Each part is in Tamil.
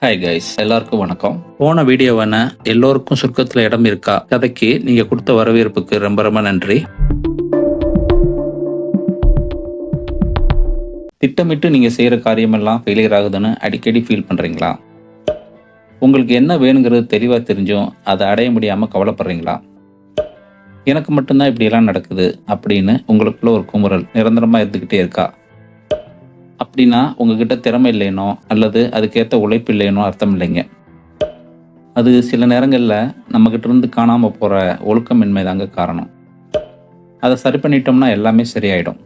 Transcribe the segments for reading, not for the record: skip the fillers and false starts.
ஹாய் கைஸ், எல்லாருக்கும் வணக்கம். போன வீடியோவான எல்லோருக்கும் சொர்க்கத்துல இடம் இருக்கா கதைக்கு நீங்க கொடுத்த வரவேற்புக்கு ரொம்ப ரொம்ப நன்றி. திட்டமிட்டு நீங்க செய்யற காரியமெல்லாம் ஃபெயிலியர் ஆகுதுன்னு அடிக்கடி ஃபீல் பண்றீங்களா? உங்களுக்கு என்ன வேணுங்கிறது தெளிவா தெரிஞ்சும் அதை அடைய முடியாம கவலைப்படுறீங்களா? எனக்கு மட்டும்தான் இப்படியெல்லாம் நடக்குது அப்படின்னு உங்களுக்குள்ள ஒரு குமுறல் நிரந்தரமா இருந்துகிட்டே இருக்கா? அப்படின்னா உங்ககிட்ட திறமை இல்லைனோ அல்லது அதுக்கேற்ற உழைப்பு இல்லைனோ அர்த்தம் இல்லைங்க. அது சில நேரங்களில் நம்மகிட்ட இருந்து காணாமல் போகிற ஒழுக்கமின்மை தாங்க காரணம். அதை சரி பண்ணிட்டோம்னா எல்லாமே சரியாயிடும்.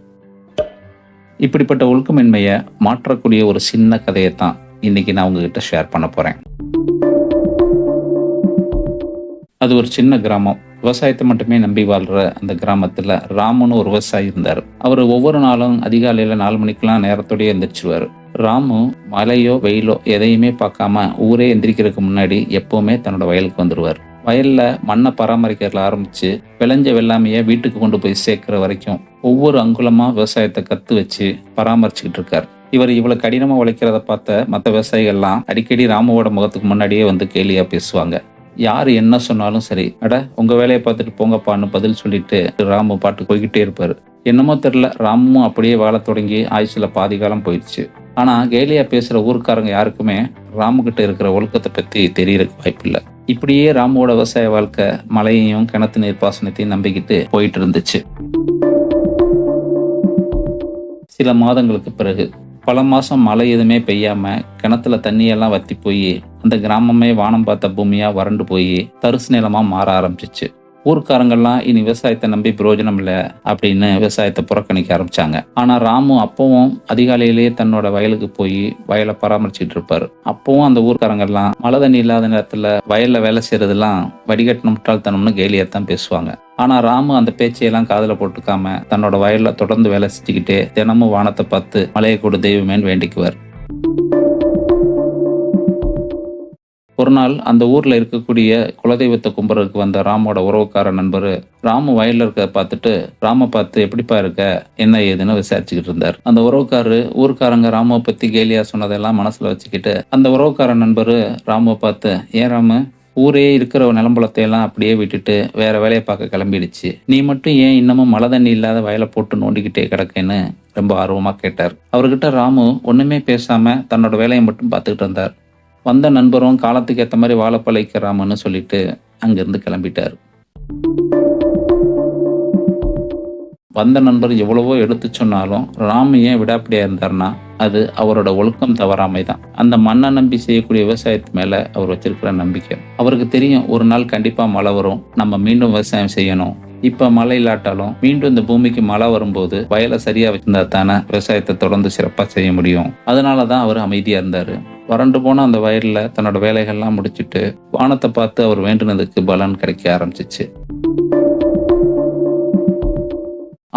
இப்படிப்பட்ட ஒழுக்கமின்மையை மாற்றக்கூடிய ஒரு சின்ன கதையை தான் இன்னைக்கு நான் உங்ககிட்ட ஷேர் பண்ண போகிறேன். அது ஒரு சின்ன கிராமம். விவசாயத்தை மட்டுமே நம்பி வாழ்ற அந்த கிராமத்தில் ராமுன்னு ஒரு விவசாயி இருந்தார். அவர் ஒவ்வொரு நாளும் அதிகாலையில் 4 மணிக்கெல்லாம் நேரத்தோடய எந்திரிச்சிருவார். ராமு மழையோ வெயிலோ எதையுமே பார்க்காம ஊரே எந்திரிக்கிறதுக்கு முன்னாடி எப்பவுமே தன்னோட வயலுக்கு வந்துடுவார். வயல்ல மண்ணை பராமரிக்கிறதுல ஆரம்பிச்சு விளைஞ்ச வெள்ளாமையை வீட்டுக்கு கொண்டு போய் சேர்க்கிற வரைக்கும் ஒவ்வொரு அங்குலமா விவசாயத்தை கத்து வச்சு பராமரிச்சுக்கிட்டு இருக்கார். இவர் இவ்வளவு கடினமா உழைக்கிறத பார்த்த மற்ற விவசாயிகள்லாம் அடிக்கடி ராமுவோட முகத்துக்கு முன்னாடியே வந்து கேலியா பேசுவாங்க. யார் என்ன சொன்னாலும் சரி, அட உங்க வேலையை பார்த்துட்டு போங்கப்பான்னு பதில் சொல்லிட்டு ராமு பாட்டு போய்கிட்டே இருப்பாரு. என்னமோ தெரியல, ராமும் அப்படியே வாழ தொடங்கி ஆயுசுல பாதி காலம் போயிடுச்சு. ஆனா கேலியா பேசுற ஊருக்காரங்க யாருக்குமே ராமு கிட்ட இருக்கிற ஒழுக்கத்தை பத்தி தெரியறதுக்கு வாய்ப்பு இல்லை. இப்படியே ராமுவோட விவசாய வாழ்க்கை மழையையும் கிணத்து நீர் பாசனத்தையும் நம்பிக்கிட்டு போயிட்டு இருந்துச்சு. சில மாதங்களுக்கு பிறகு பல மாசம் மழை எதுவுமே பெய்யாம கிணத்துல தண்ணியெல்லாம் வத்தி போய் அந்த கிராமமே வானம் பார்த்த பூமியா வறண்டு போய் தரிசு நிலமா மாற ஆரம்பிச்சிச்சு. ஊர்க்காரங்கெல்லாம் இனி விவசாயத்தை நம்பி பிரயோஜனம் இல்லை அப்படின்னு விவசாயத்தை புறக்கணிக்க ஆரம்பிச்சாங்க. ஆனா ராமு அப்பவும் அதிகாலையிலேயே தன்னோட வயலுக்கு போய் வயலை பராமரிச்சுட்டு இருப்பாரு. அப்பவும் அந்த ஊர்க்காரங்கெல்லாம் மழை தண்ணி இல்லாத நேரத்துல வயல்ல வேலை செய்யறதெல்லாம் வடிகட்டின முட்டாள்தனம்னு கேலியாத்தான் பேசுவாங்க. ஆனா ராமு அந்த பேச்சையெல்லாம் காதுல போட்டுக்காம தன்னோட வயல்ல தொடர்ந்து வேலை செஞ்சுக்கிட்டே தினமும் வானத்தை பார்த்து மழையை கொடு தெய்வமேன்னு வேண்டிக்குவார். ஒரு நாள் அந்த ஊர்ல இருக்கக்கூடிய குலதெய்வத்தை கும்புறதுக்கு வந்த ராமோட உறவுக்கார நண்பர் ராமு வயல்ல இருக்க பார்த்துட்டு ராம பார்த்து எப்படிப்பா இருக்க என்ன ஏதுன்னு விசாரிச்சுக்கிட்டு இருந்தார். அந்த உறவுக்காரரு ஊர்க்காரங்க ராமுவை பத்தி கேலியா சொன்னதெல்லாம் மனசுல வச்சுக்கிட்டு அந்த உறவுக்கார நண்பரு ராமுவை பார்த்து, ஏன் ராமு, ஊரே இருக்கிற நிலம்பலத்தை எல்லாம் அப்படியே விட்டுட்டு வேற வேலையை பார்க்க கிளம்பிடுச்சு, நீ மட்டும் ஏன் இன்னமும் மழை தண்ணி இல்லாத வயலை போட்டு நோண்டிக்கிட்டே கிடக்குன்னு ரொம்ப ஆர்வமா கேட்டார். அவர்கிட்ட ராமு ஒண்ணுமே பேசாம தன்னோட வேலையை மட்டும் பார்த்துக்கிட்டு இருந்தார். வந்த நண்பரும் காலத்துக்கு ஏற்ற மாதிரி வாழ பழைக்கிறாமன்னு சொல்லிட்டு அங்கிருந்து கிளம்பிட்டார். வந்த நண்பர் எவ்வளவோ எடுத்து சொன்னாலும் ராமு ஏன் விடாப்படியா இருந்தார்னா அது அவரோட ஒழுக்கம் தவறாமை தான். அந்த மண்ணை நம்பி செய்யக்கூடிய விவசாயத்து மேல அவர் வச்சிருக்கிற நம்பிக்கை. அவருக்கு தெரியும் ஒரு நாள் கண்டிப்பா மழை வரும், நம்ம மீண்டும் விவசாயம் செய்யணும். இப்ப மழை இல்லாட்டாலும் மீண்டும் இந்த பூமிக்கு மழை வரும்போது வயலை சரியா வச்சிருந்தா தானே விவசாயத்தை தொடர்ந்து சிறப்பா செய்ய முடியும். அதனாலதான் அவர் அமைதியா இருந்தாரு. வறண்டு போன அந்த வயல்ல தன்னோட வேலைகள்லாம் முடிச்சுட்டு வானத்தை பார்த்து அவர் வேண்டினதுக்கு பலன் கிடைக்க ஆரம்பிச்சிச்சு.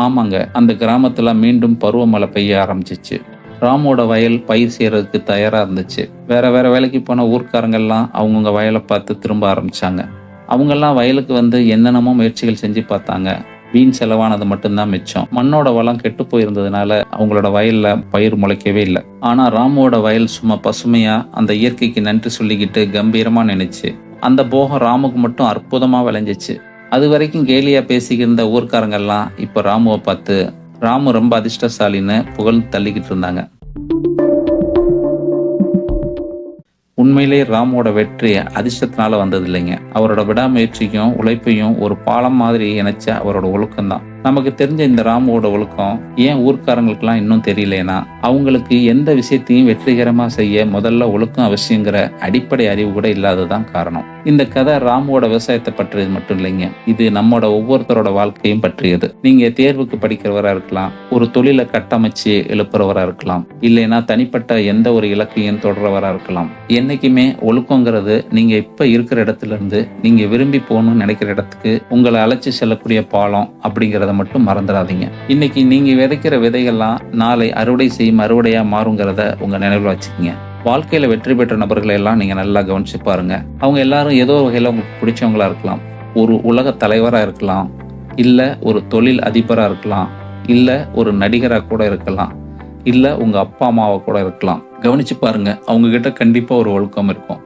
ஆமாங்க, அந்த கிராமத்துல மீண்டும் பருவமழை பெய்ய ஆரம்பிச்சிச்சு. ராமோட வயல் பயிர் செய்யறதுக்கு தயாரா இருந்துச்சு. வேற வேற வேலைக்கு போன ஊர்க்காரங்கெல்லாம் அவங்கவுங்க வயலை பார்த்து திரும்ப ஆரம்பிச்சாங்க. அவங்கெல்லாம் வயலுக்கு வந்து என்னென்னமோ முயற்சிகள் செஞ்சு பார்த்தாங்க. வீண் செலவானது மட்டும்தான் மிச்சம். மண்ணோட வளம் கெட்டு போயிருந்ததுனால அவங்களோட வயல்ல பயிர் முளைக்கவே இல்லை. ஆனா ராமுவோட வயல் சும்மா பசுமையா அந்த இயற்கைக்கு நன்றி சொல்லிக்கிட்டு கம்பீரமா நினைச்சு அந்த போகம் ராமுக்கு மட்டும் அற்புதமா விளைஞ்சிச்சு. அது வரைக்கும் கேலியா பேசிக்கிருந்த ஊர்க்காரங்கெல்லாம் இப்ப ராமுவை பார்த்து ராமு ரொம்ப அதிர்ஷ்டசாலின்னு புகழ் தள்ளிக்கிட்டு இருந்தாங்க. உண்மையிலே ராமோட வெற்றி அதிர்ஷ்டத்தினால வந்தது இல்லைங்க. அவரோட விடாமுயற்சிக்கும் உழைப்பையும் ஒரு பாலம் மாதிரி இணைச்ச அவரோட ஒழுக்கம் தான். நமக்கு தெரிஞ்ச இந்த ராமுவோட ஒழுக்கம் ஏன் ஊர்க்காரங்களுக்கெல்லாம் இன்னும் தெரியலனா அவங்களுக்கு எந்த விஷயத்தையும் வெற்றிகரமா செய்ய முதல்ல ஒழுக்கம் அவசியங்கிற அடிப்படை அறிவு கூட இல்லாததான் காரணம். இந்த கதை ராமுவோட விவசாயத்தை பற்றியது மட்டும் இல்லைங்க, இது நம்மோட ஒவ்வொருத்தரோட வாழ்க்கையும் பற்றியது. நீங்க தேர்வுக்கு படிக்கிறவரா இருக்கலாம், ஒரு தொழிலை கட்டமைச்சு எழுப்புறவரா இருக்கலாம், இல்லைன்னா தனிப்பட்ட எந்த ஒரு இலக்கையும் தொடர்றவரா இருக்கலாம். என்னைக்குமே ஒழுக்கங்கிறது நீங்க இப்ப இருக்கிற இடத்துல இருந்து நீங்க விரும்பி போகணும்னு நினைக்கிற இடத்துக்கு உங்களை அழைச்சி செல்லக்கூடிய பாலம் அப்படிங்கிறத மட்டும் மறந்துடாதீங்க. இன்னைக்கு நீங்க விதைக்கிற விதைகள்லாம் நாளை அறுவடை செய்யும் அறுவடையா மாறுங்கிறத உங்க நினைவில் வச்சுக்கோங்க. வாழ்க்கையில வெற்றி பெற்ற நபர்களை எல்லாம் நீங்க நல்லா கவனிச்சு பாருங்க. அவங்க எல்லாரும் ஏதோ வகையில உங்களுக்கு பிடிச்சவங்களா இருக்கலாம். ஒரு உலக தலைவரா இருக்கலாம், இல்ல ஒரு தொழில் அதிபரா இருக்கலாம், இல்ல ஒரு நடிகரா கூட இருக்கலாம், இல்ல உங்க அப்பா அம்மாவை கூட இருக்கலாம். கவனிச்சு பாருங்க, அவங்க கிட்ட கண்டிப்பா ஒரு ஒழுக்கம் இருக்கும்.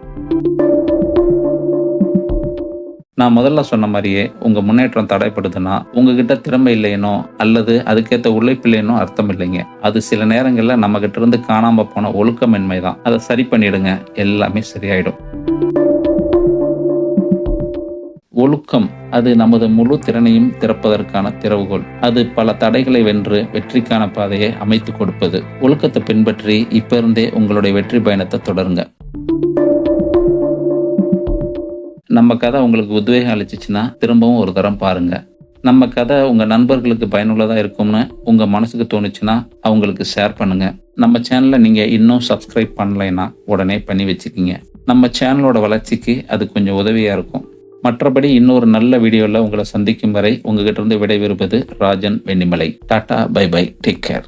நான் முதல்ல சொன்ன மாதிரியே உங்க முன்னேற்றம் தடைப்படுதுன்னா உங்ககிட்ட திறமை இல்லையனோ அல்லது அதுக்கேற்ற உழைப்பு இல்லையனோ அர்த்தம் இல்லைங்க. அது சில நேரங்கள்ல நம்ம கிட்ட இருந்து காணாம போன ஒழுக்கமின்மை தான். அதை சரி பண்ணிடுங்க, எல்லாமே சரியாயிடும். ஒழுக்கம் அது நமது முழு திறனையும் திறப்பதற்கான திறவுகோல். அது பல தடைகளை வென்று வெற்றிக்கான பாதையை அமைத்து கொடுப்பது. ஒழுக்கத்தை பின்பற்றி இப்ப இருந்தே உங்களுடைய வெற்றி பயணத்தை தொடருங்க. நம்ம கதை உங்களுக்கு உத்வேகம் அளிச்சிச்சுன்னா திரும்பவும் ஒரு தரம் பாருங்க. நம்ம கதை உங்க நண்பர்களுக்கு பயனுள்ளதா இருக்கும்னு உங்க மனசுக்கு தோணுச்சுன்னா அவங்களுக்கு ஷேர் பண்ணுங்க. நம்ம சேனலை நீங்க இன்னும் சப்ஸ்கிரைப் பண்ணலைன்னா உடனே பண்ணி வச்சுக்கிங்க. நம்ம சேனலோட வளர்ச்சிக்கு அது கொஞ்சம் உதவியா இருக்கும். மற்றபடி இன்னொரு நல்ல வீடியோவில் உங்களை சந்திக்கும் வரை உங்ககிட்ட இருந்து விடைபெறுவது Rajan Vennimalai. Tata, bye bye, take care.